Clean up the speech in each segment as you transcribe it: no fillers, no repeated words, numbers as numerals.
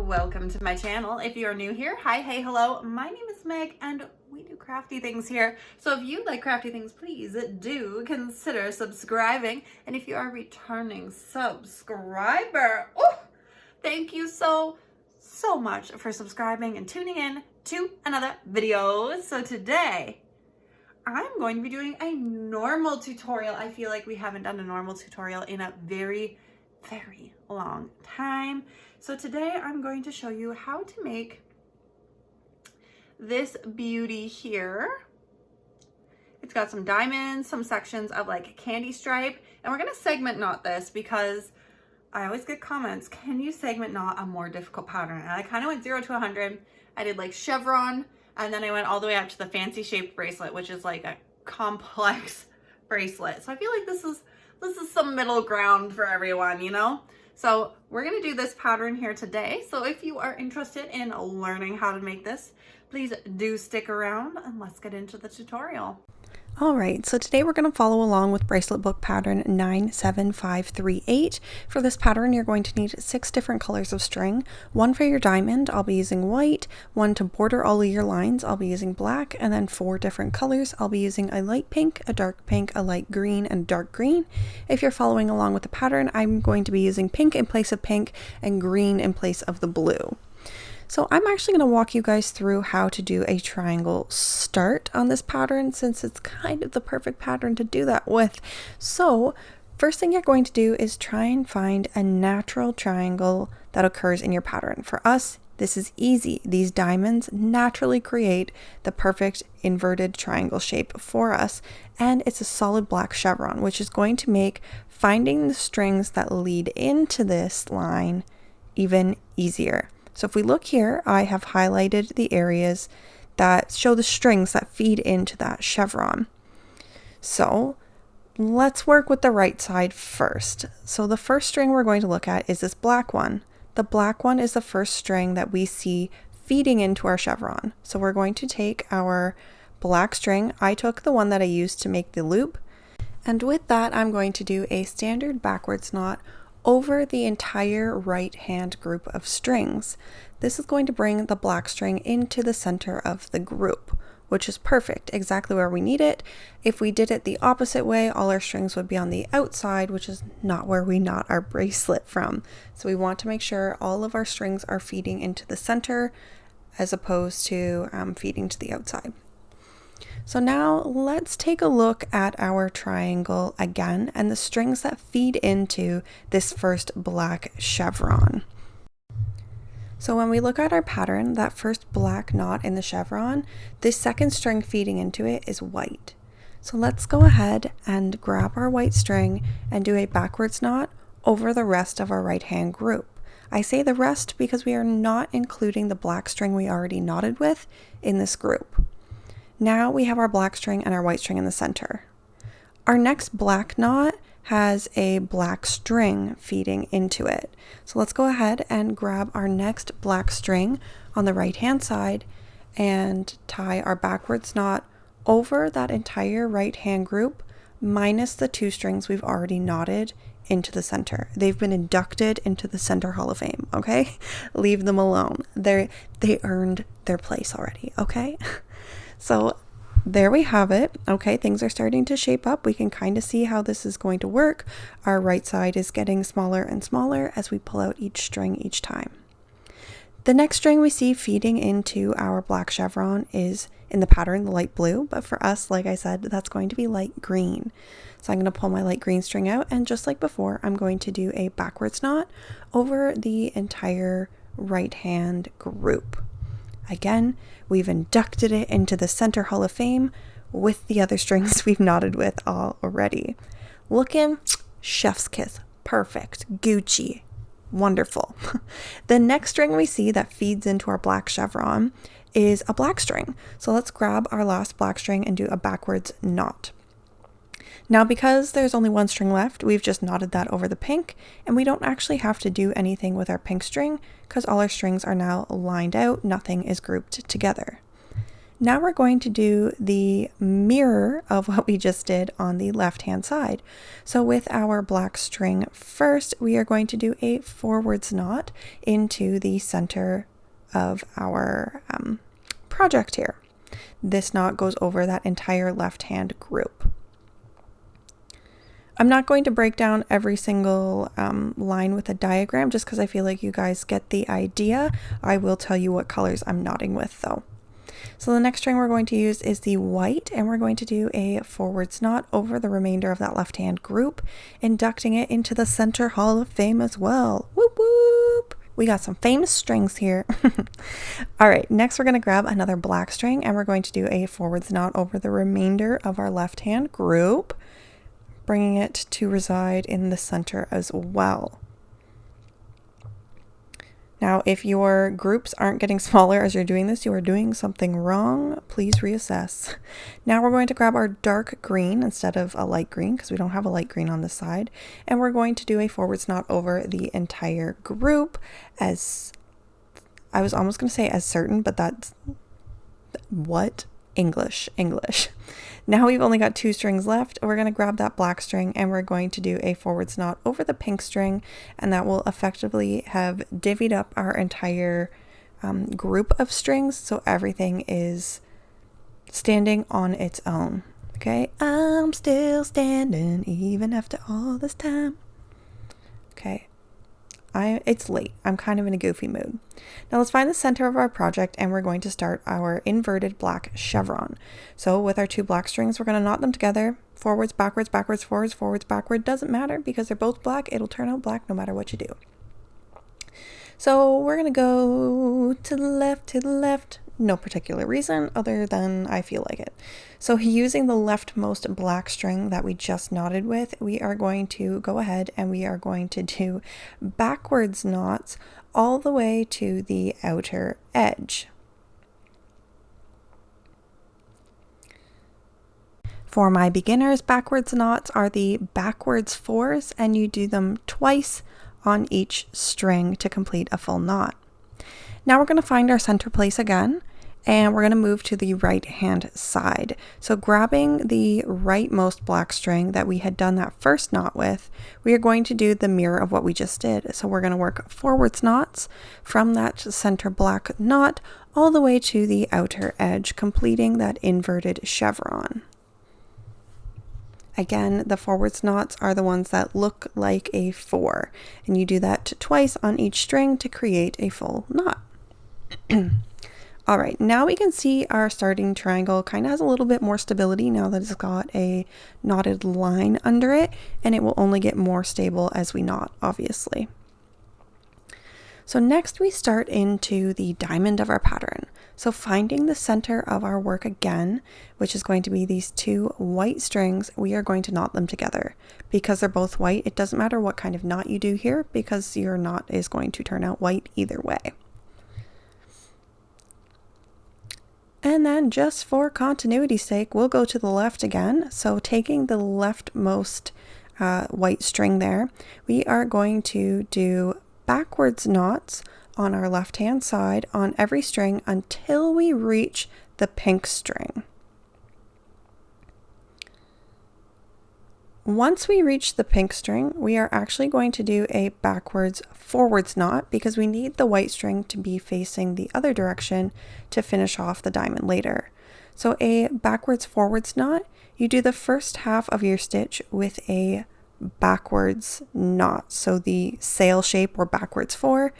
welcome to my channel. If you are new here, hi, hey, hello, my name is Meg and we do crafty things here. So if you like crafty things, please do consider subscribing. And if you are a returning subscriber, oh, thank you so much for subscribing and tuning in to another video. So today I'm going to be doing a normal tutorial. I feel like we haven't done a normal tutorial in a very long time. So today I'm going to show you how to make this beauty here. It's got some diamonds, some sections of like candy stripe, and we're gonna segment knot this because I always get comments, can you segment knot a more difficult pattern? And I kind of went 0 to 100. I did like chevron, and then I went all the way up to the fancy shaped bracelet, which is like a complex bracelet. So I feel like this is some middle ground for everyone, you know? So we're gonna do this pattern here today. So if you are interested in learning how to make this, please do stick around and let's get into the tutorial. Alright, so today we're going to follow along with Braceletbook pattern 97538. For this pattern, you're going to need 6 different colors of string. One for your diamond, I'll be using white. One to border all of your lines, I'll be using black. And then 4 different colors, I'll be using a light pink, a dark pink, a light green, and dark green. If you're following along with the pattern, I'm going to be using pink in place of pink and green in place of the blue. So I'm actually going to walk you guys through how to do a triangle start on this pattern, since it's kind of the perfect pattern to do that with. So first thing you're going to do is try and find a natural triangle that occurs in your pattern. For us, this is easy. These diamonds naturally create the perfect inverted triangle shape for us, and it's a solid black chevron, which is going to make finding the strings that lead into this line even easier. So if we look here, I have highlighted the areas that show the strings that feed into that chevron. So let's work with the right side first. So the first string we're going to look at is this black one. The black one is the first string that we see feeding into our chevron. So we're going to take our black string. I took the one that I used to make the loop. And with that, I'm going to do a standard backwards knot over the entire right hand group of strings. This is going to bring the black string into the center of the group, which is perfect, exactly where we need it. If we did it the opposite way, all our strings would be on the outside, which is not where we knot our bracelet from. So we want to make sure all of our strings are feeding into the center as opposed to feeding to the outside. So now let's take a look at our triangle again and the strings that feed into this first black chevron. So when we look at our pattern, that first black knot in the chevron, the second string feeding into it is white. So let's go ahead and grab our white string and do a backwards knot over the rest of our right hand group. I say the rest because we are not including the black string we already knotted with in this group. Now we have our black string and our white string in the center. Our next black knot has a black string feeding into it. So let's go ahead and grab our next black string on the right hand side and tie our backwards knot over that entire right hand group minus the 2 strings we've already knotted into the center. They've been inducted into the Center Hall of Fame, okay? Leave them alone. They earned their place already, okay? So there we have it. Okay, things are starting to shape up. We can kind of see how this is going to work. Our right side is getting smaller and smaller as we pull out each string each time. The next string we see feeding into our black chevron is in the pattern, the light blue, but for us, like I said, that's going to be light green. So I'm going to pull my light green string out, and just like before, I'm going to do a backwards knot over the entire right hand group. Again, we've inducted it into the Center Hall of Fame with the other strings we've knotted with already. Looking chef's kiss, perfect, Gucci, wonderful. The next string we see that feeds into our black chevron is a black string. So let's grab our last black string and do a backwards knot. Now, because there's only 1 string left, we've just knotted that over the pink, and we don't actually have to do anything with our pink string because all our strings are now lined out, nothing is grouped together. Now we're going to do the mirror of what we just did on the left hand side. So with our black string first, we are going to do a forwards knot into the center of our project here. This knot goes over that entire left hand group. I'm not going to break down every single line with a diagram just because I feel like you guys get the idea. I will tell you what colors I'm knotting with though. So the next string we're going to use is the white, and we're going to do a forwards knot over the remainder of that left hand group, inducting it into the Center Hall of Fame as well. Whoop whoop! We got some famous strings here. All right, next we're going to grab another black string and we're going to do a forwards knot over the remainder of our left hand group, bringing it to reside in the center as well. Now, if your groups aren't getting smaller as you're doing this, you are doing something wrong. Please reassess. Now we're going to grab our dark green instead of a light green because we don't have a light green on this side. And we're going to do a forwards knot over the entire group as, I was almost going to say as certain, but that's, what? English. Now we've only got 2 strings left. We're going to grab that black string and we're going to do a forwards knot over the pink string, and that will effectively have divvied up our entire group of strings so everything is standing on its own. Okay, I'm still standing even after all this time. Okay. It's late. I'm kind of in a goofy mood. Now let's find the center of our project and we're going to start our inverted black chevron. So with our 2 black strings, we're going to knot them together. Forwards, backwards, backwards, forwards, forwards, backward. Doesn't matter because they're both black. It'll turn out black no matter what you do. So we're going to go to the left. No particular reason other than I feel like it. So using the leftmost black string that we just knotted with, we are going to go ahead and we are going to do backwards knots all the way to the outer edge. For my beginners, backwards knots are the backwards 4s, and you do them twice on each string to complete a full knot. Now we're going to find our center place again, and we're going to move to the right hand side. So grabbing the rightmost black string that we had done that first knot with, we are going to do the mirror of what we just did. So we're going to work forwards knots from that center black knot all the way to the outer edge, completing that inverted chevron. Again, the forwards knots are the ones that look like a 4, and you do that twice on each string to create a full knot. All right, now we can see our starting triangle kind of has a little bit more stability now that it's got a knotted line under it, and it will only get more stable as we knot, obviously. So next we start into the diamond of our pattern. So finding the center of our work again, which is going to be these 2 white strings, we are going to knot them together. Because they're both white, it doesn't matter what kind of knot you do here because your knot is going to turn out white either way. And then just for continuity's sake, we'll go to the left again. So taking the leftmost white string there, we are going to do backwards knots on our left hand side on every string until we reach the pink string. Once we reach the pink string, we are actually going to do a backwards forwards knot because we need the white string to be facing the other direction to finish off the diamond later. So a backwards forwards knot, you do the first half of your stitch with a backwards knot, so the sail shape or backwards 4,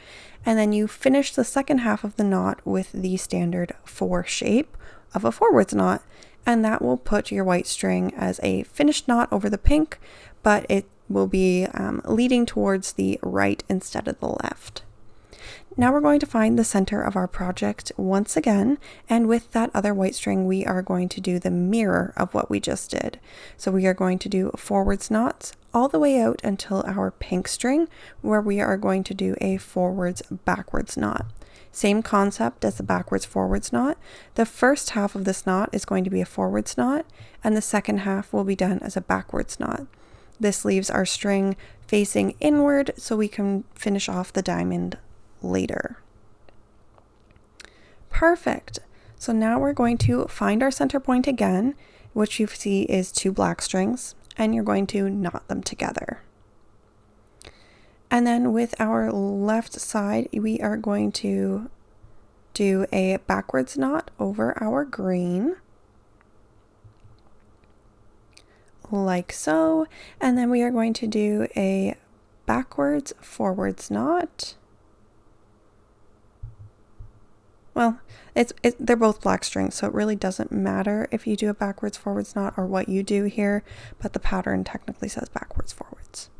and then you finish the second half of the knot with the standard 4 shape of a forwards knot, and that will put your white string as a finished knot over the pink, but it will be leading towards the right instead of the left. Now we're going to find the center of our project once again, and with that other white string we are going to do the mirror of what we just did. So we are going to do forwards knots all the way out until our pink string, where we are going to do a forwards backwards knot. Same concept as the backwards forwards knot. The first half of this knot is going to be a forwards knot, and the second half will be done as a backwards knot. This leaves our string facing inward so we can finish off the diamond later. Perfect. So now we're going to find our center point again, which you see is 2 black strings, and you're going to knot them together. And then with our left side, we are going to do a backwards knot over our green, like so. And then we are going to do a backwards forwards knot. Well, they're both black strings, so it really doesn't matter if you do a backwards forwards knot or what you do here, but the pattern technically says backwards forwards.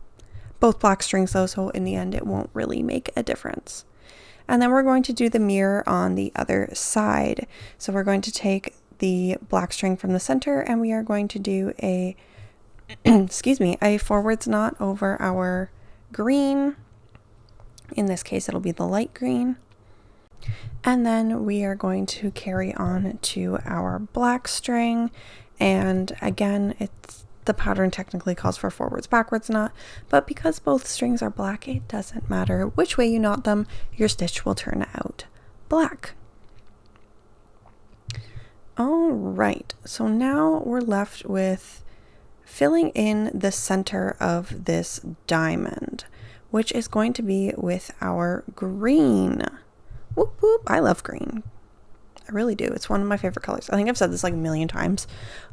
Both black strings though, so in the end it won't really make a difference. And then we're going to do the mirror on the other side. So we're going to take the black string from the center and we are going to do a a forwards knot over our green. In this case it'll be the light green. And then we are going to carry on to our black string, and again the pattern technically calls for forwards backwards knot, but because both strings are black, it doesn't matter which way you knot them, your stitch will turn out black. All right, so now we're left with filling in the center of this diamond, which is going to be with our green. Whoop whoop, I love green. I really do. It's one of my favorite colors. I think I've said this like a million times.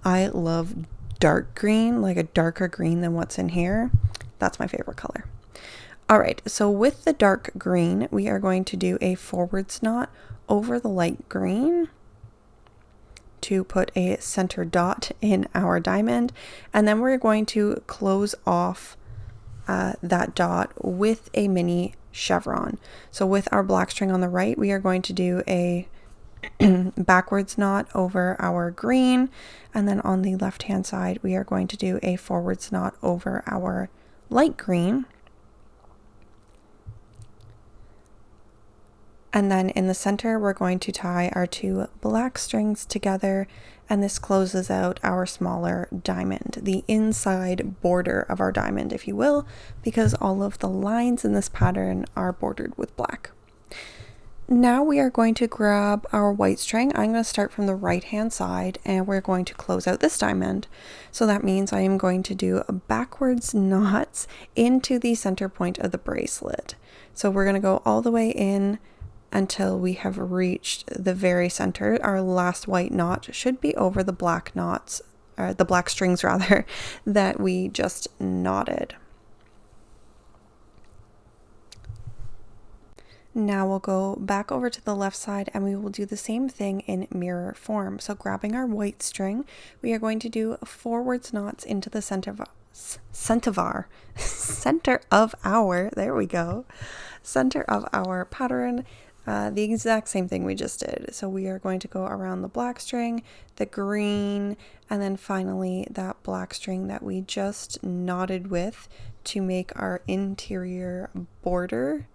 I love dark green, like a darker green than what's in here. That's my favorite color. All right, so with the dark green, we are going to do a forwards knot over the light green to put a center dot in our diamond. And then we're going to close off that dot with a mini chevron. So with our black string on the right, we are going to do a backwards knot over our green, and then on the left hand side we are going to do a forwards knot over our light green, and then in the center we're going to tie our 2 black strings together, and this closes out our smaller diamond, the inside border of our diamond, if you will, because all of the lines in this pattern are bordered with black. Now we are going to grab our white string. I'm going to start from the right hand side and we're going to close out this diamond. So that means I am going to do backwards knots into the center point of the bracelet. So we're going to go all the way in until we have reached the very center. Our last white knot should be over the black knots, or the black strings rather, that we just knotted. Now we'll go back over to the left side and we will do the same thing in mirror form. So grabbing our white string, we are going to do forwards knots into the center of our pattern. The exact same thing we just did. So we are going to go around the black string, the green, and then finally that black string that we just knotted with to make our interior border.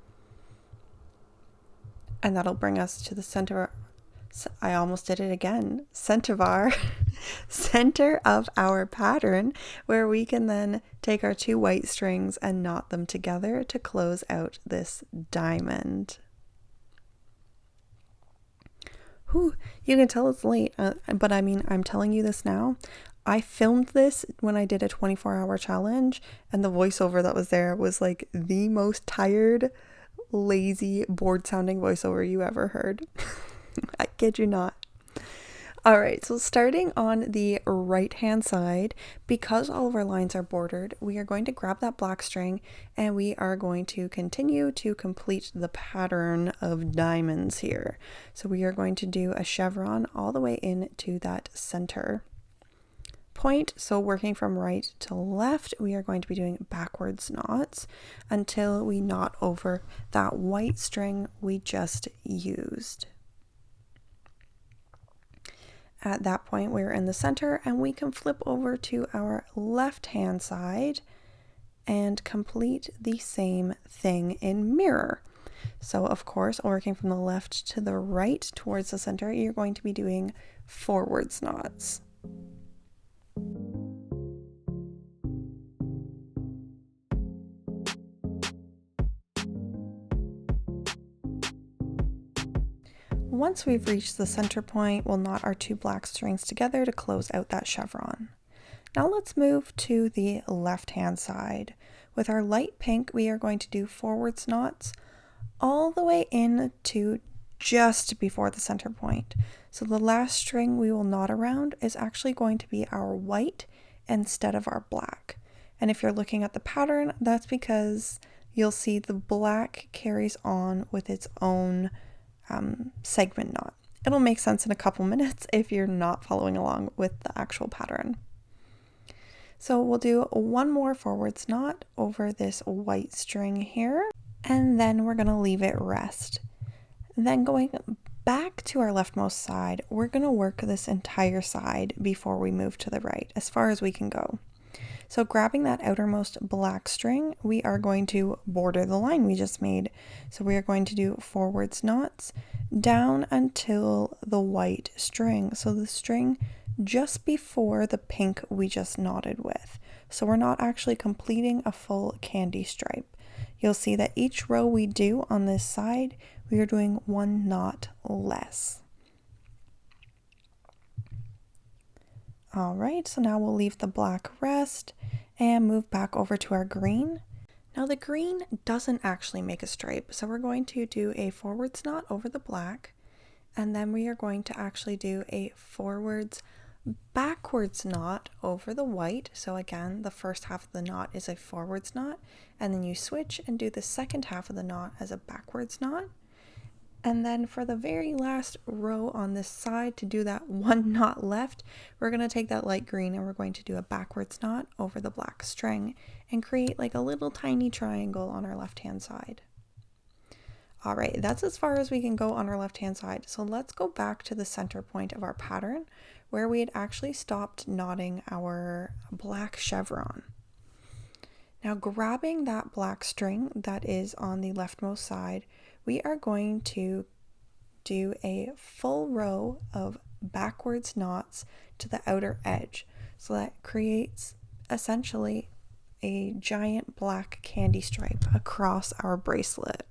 And that'll bring us to the center. I almost did it again. Center of our pattern, where we can then take our 2 white strings and knot them together to close out this diamond. Whew, you can tell it's late, but I mean, I'm telling you this now. I filmed this when I did a 24-hour challenge, and the voiceover that was there was like the most tired, lazy, bored sounding voiceover you ever heard. I kid you not. All right, so starting on the right hand side, because all of our lines are bordered, we are going to grab that black string and we are going to continue to complete the pattern of diamonds here. So we are going to do a chevron all the way into that center point. So working from right to left, we are going to be doing backwards knots until we knot over that white string we just used. At that point, we're in the center and we can flip over to our left hand side and complete the same thing in mirror. So of course, working from the left to the right towards the center, you're going to be doing forwards knots. Once we've reached the center point, we'll knot our 2 black strings together to close out that chevron. Now let's move to the left-hand side. With our light pink, we are going to do forwards knots all the way in to just before the center point. So the last string we will knot around is actually going to be our white instead of our black. And if you're looking at the pattern, that's because you'll see the black carries on with its own segment knot. It'll make sense in a couple minutes if you're not following along with the actual pattern. So we'll do one more forwards knot over this white string here, and then we're going to leave it rest. Then going back to our leftmost side, we're going to work this entire side before we move to the right, as far as we can go. So grabbing that outermost black string, we are going to border the line we just made. So we are going to do forwards knots down until the white string. So the string just before the pink we just knotted with. So we're not actually completing a full candy stripe. You'll see that each row we do on this side, we are doing 1 knot less. All right, so now we'll leave the black rest and move back over to our green. Now the green doesn't actually make a stripe, so we're going to do a forwards knot over the black, and then we are going to actually do a forwards backwards knot over the white. So again, the first half of the knot is a forwards knot, and then you switch and do the second half of the knot as a backwards knot. And then for the very last row on this side, to do that 1 knot left, we're going to take that light green and we're going to do a backwards knot over the black string and create like a little tiny triangle on our left hand side. All right, that's as far as we can go on our left hand side. So let's go back to the center point of our pattern where we had actually stopped knotting our black chevron. Now grabbing that black string that is on the leftmost side, we are going to do a full row of backwards knots to the outer edge. So that creates essentially a giant black candy stripe across our bracelet.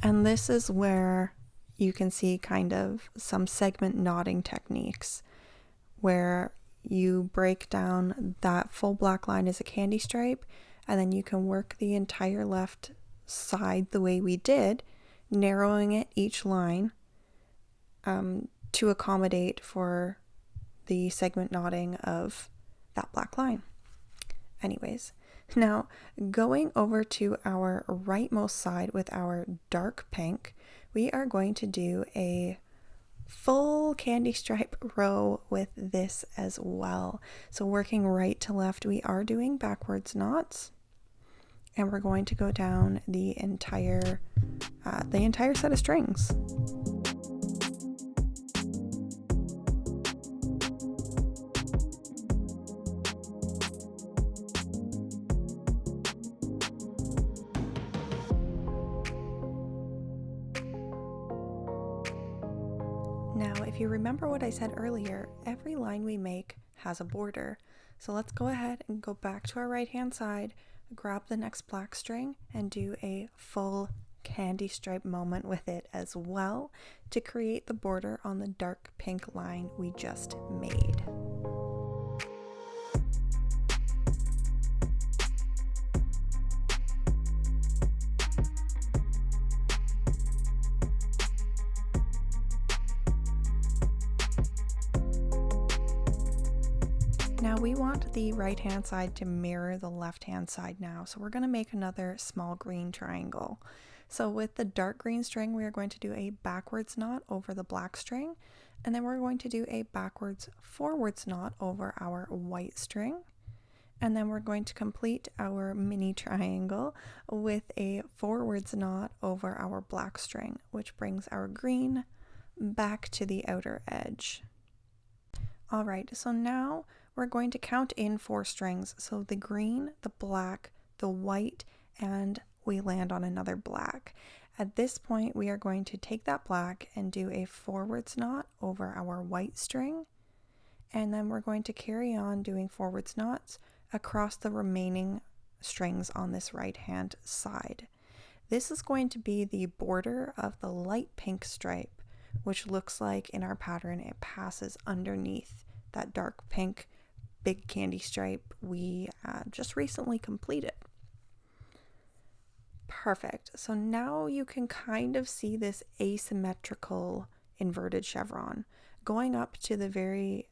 And this is where you can see kind of some segment knotting techniques where you break down that full black line as a candy stripe, and then you can work the entire left side the way we did, narrowing it each line to accommodate for the segment knotting of that black line. Anyways, now going over to our rightmost side with our dark pink, we are going to do a full candy stripe row with this as well. So working right to left, we are doing backwards knots, and we're going to go down the entire set of strings. Now, if you remember what I said earlier, every line we make has a border. So let's go ahead and go back to our right hand side, grab the next black string and do a full candy stripe moment with it as well to create the border on the dark pink line we just made. Now we want the right hand side to mirror the left hand side now, so we're going to make another small green triangle. So with the dark green string, we are going to do a backwards knot over the black string, and then we're going to do a backwards forwards knot over our white string, and then we're going to complete our mini triangle with a forwards knot over our black string, which brings our green back to the outer edge. All right, so now we're going to count in 4 strings. So the green, the black, the white, and we land on another black. At this point, we are going to take that black and do a forwards knot over our white string. And then we're going to carry on doing forwards knots across the remaining strings on this right hand side. This is going to be the border of the light pink stripe, which looks like in our pattern it passes underneath that dark pink big candy stripe we just recently completed. Perfect. So now you can kind of see this asymmetrical inverted chevron. Going up to the very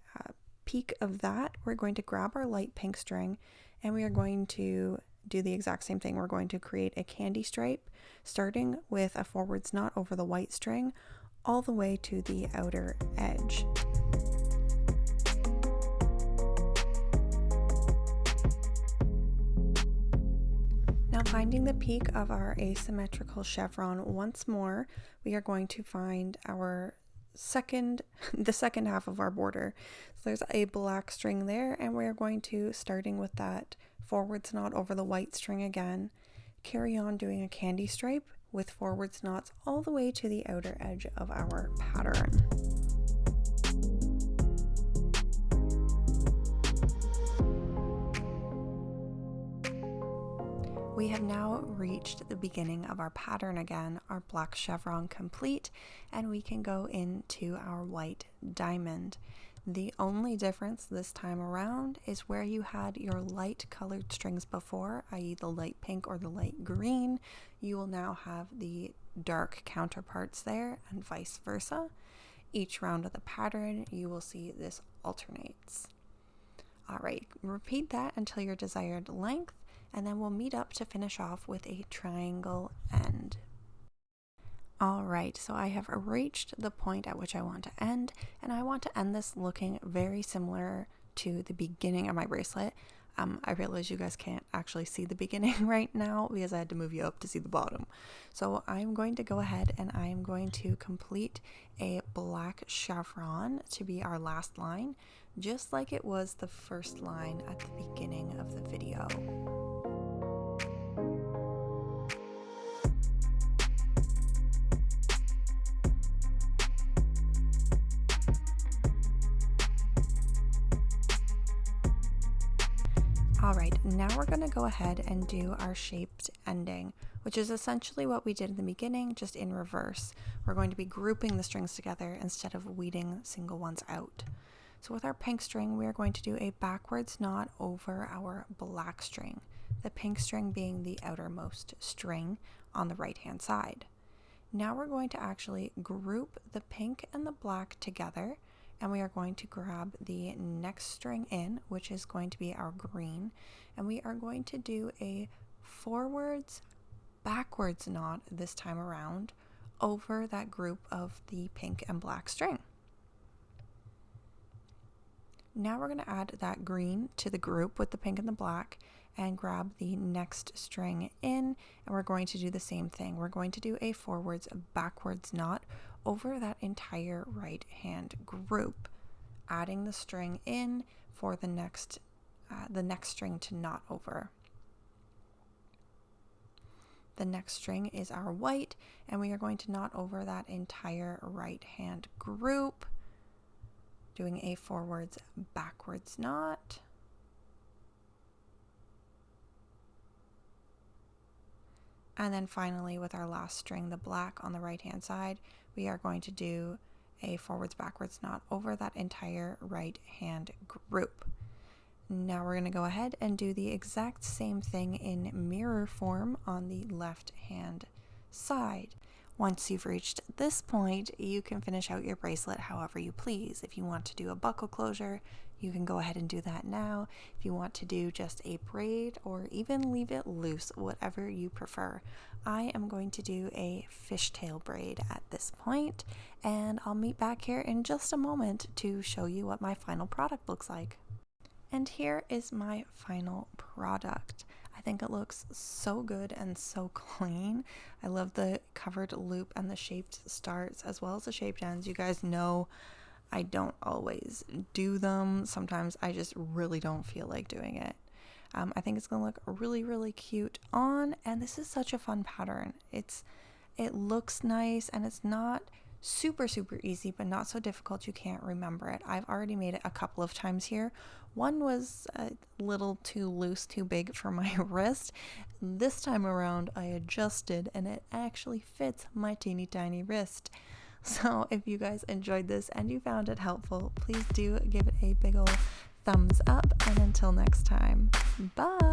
peak of that, we're going to grab our light pink string and we are going to do the exact same thing. We're going to create a candy stripe, starting with a forwards knot over the white string all the way to the outer edge. Now, finding the peak of our asymmetrical chevron once more, we are going to find our the second half of our border. So there's a black string there, and we are going to, starting with that forwards knot over the white string again, carry on doing a candy stripe with forwards knots all the way to the outer edge of our pattern. We have now reached the beginning of our pattern again, our black chevron complete, and we can go into our white diamond. The only difference this time around is where you had your light colored strings before, i.e. the light pink or the light green, you will now have the dark counterparts there and vice versa. Each round of the pattern, you will see this alternates. All right, repeat that until your desired length, and then we'll meet up to finish off with a triangle end. All right, so I have reached the point at which I want to end, and I want to end this looking very similar to the beginning of my bracelet. I realize you guys can't actually see the beginning right now because I had to move you up to see the bottom. So I'm going to go ahead and I am going to complete a black chevron to be our last line, just like it was the first line at the beginning of the video. Alright, now we're going to go ahead and do our shaped ending, which is essentially what we did in the beginning, just in reverse. We're going to be grouping the strings together instead of weeding single ones out. So with our pink string, we are going to do a backwards knot over our black string, the pink string being the outermost string on the right hand side. Now we're going to actually group the pink and the black together, and we are going to grab the next string in, which is going to be our green, and we are going to do a forwards backwards knot this time around over that group of the pink and black string. Now we're going to add that green to the group with the pink and the black and grab the next string in, and we're going to do the same thing. We're going to do a forwards backwards knot over that entire right hand group, adding the string in for the next string to knot over. The next string is our white, and we are going to knot over that entire right hand group, doing a forwards backwards knot. And then finally, with our last string, the black on the right hand side, we are going to do a forwards backwards knot over that entire right hand group. Now we're going to go ahead and do the exact same thing in mirror form on the left hand side. Once you've reached this point, you can finish out your bracelet however you please. If you want to do a buckle closure, you can go ahead and do that now. If you want to do just a braid or even leave it loose, whatever you prefer. I am going to do a fishtail braid at this point, and I'll meet back here in just a moment to show you what my final product looks like. And here is my final product. I think it looks so good and so clean. I love the covered loop and the shaped starts as well as the shaped ends. You guys know I don't always do them. Sometimes I just really don't feel like doing it. I think it's going to look really, really cute on, and this is such a fun pattern. It looks nice, and it's not Super, super easy, but not so difficult you can't remember it. I've already made it a couple of times here. One was a little too loose, too big for my wrist. This time around, I adjusted and it actually fits my teeny tiny wrist. So if you guys enjoyed this and you found it helpful, please do give it a big ol' thumbs up. And until next time, bye!